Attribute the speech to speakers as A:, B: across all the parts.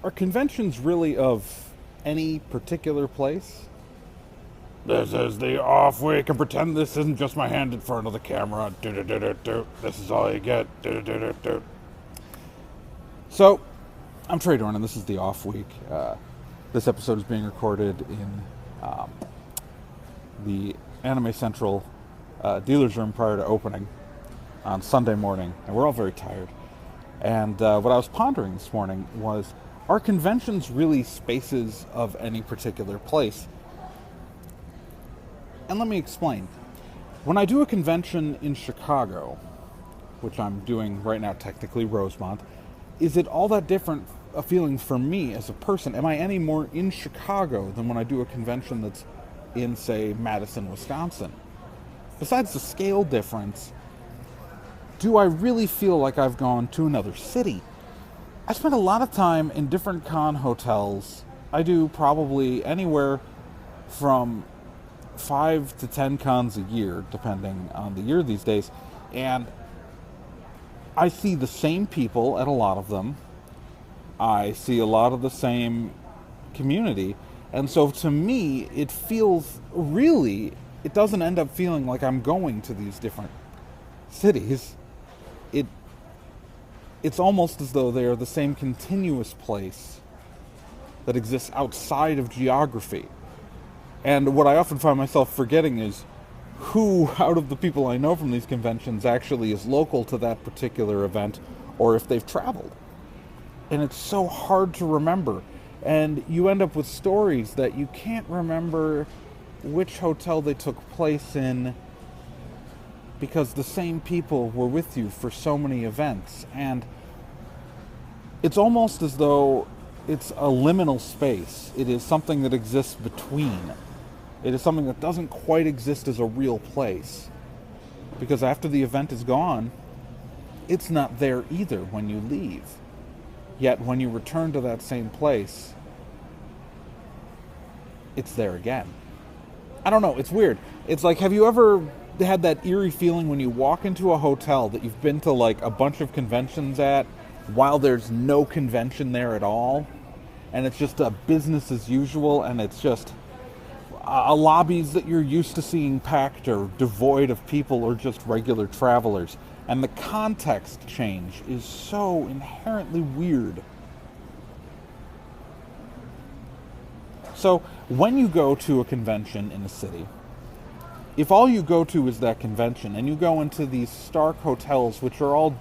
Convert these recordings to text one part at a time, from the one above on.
A: Are conventions really of any particular place?
B: This is the off week, and pretend this isn't just my hand in front of the camera. Do. This is all you get. Do.
A: So, I'm Trader, and this is the off week. This episode is being recorded in the Anime Central dealer's room prior to opening on Sunday morning, and we're all very tired. And what I was pondering this morning was, are conventions really spaces of any particular place? And let me explain. When I do a convention in Chicago, which I'm doing right now, technically Rosemont, is it all that different a feeling for me as a person? Am I any more in Chicago than when I do a convention that's in, say, Madison, Wisconsin? Besides the scale difference, do I really feel like I've gone to another city? I spend a lot of time in different con hotels. I do probably anywhere from 5 to 10 cons a year, depending on the year these days. And I see the same people at a lot of them. I see a lot of the same community. And so to me, it feels really, it doesn't end up feeling like I'm going to these different cities. It's almost as though they are the same continuous place that exists outside of geography. And what I often find myself forgetting is who out of the people I know from these conventions actually is local to that particular event, or if they've traveled. And it's so hard to remember. And you end up with stories that you can't remember which hotel they took place in because the same people were with you for so many events. And it's almost as though it's a liminal space. It is something that exists between. It is something that doesn't quite exist as a real place. Because after the event is gone, it's not there either when you leave. Yet when you return to that same place, it's there again. I don't know, it's weird. It's like, have you ever had that eerie feeling when you walk into a hotel that you've been to like a bunch of conventions at while there's no convention there at all? And it's just a business as usual, and it's just lobbies that you're used to seeing packed or devoid of people or just regular travelers. And the context change is so inherently weird. So when you go to a convention in a city, if all you go to is that convention and you go into these stark hotels which are all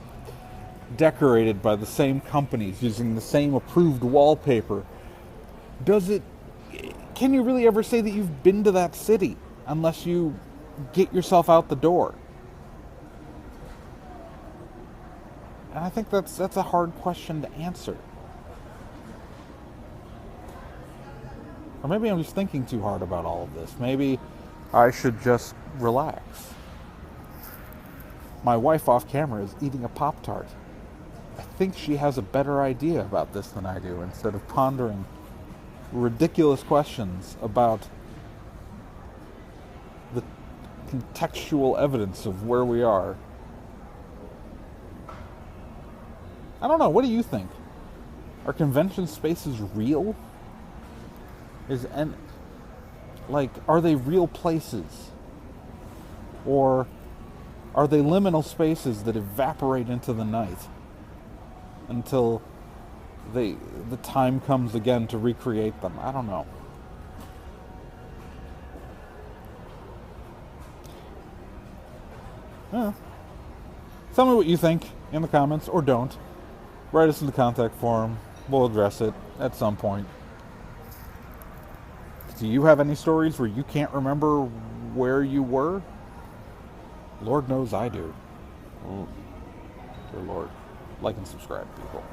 A: decorated by the same companies using the same approved wallpaper, can you really ever say that you've been to that city unless you get yourself out the door? And I think that's a hard question to answer. Or maybe I'm just thinking too hard about all of this. Maybe I should just relax. My wife off camera is eating a Pop-Tart. I think she has a better idea about this than I do, instead of pondering ridiculous questions about the contextual evidence of where we are. I don't know, what do you think? Are convention spaces real? Are they real places? Or are they liminal spaces that evaporate into the night until the time comes again to recreate them? I don't know. Yeah. Tell me what you think in the comments, or don't. Write us in the contact form. We'll address it at some point. Do you have any stories where you can't remember where you were? Lord knows I do. Oh, dear Lord. Like and subscribe, people.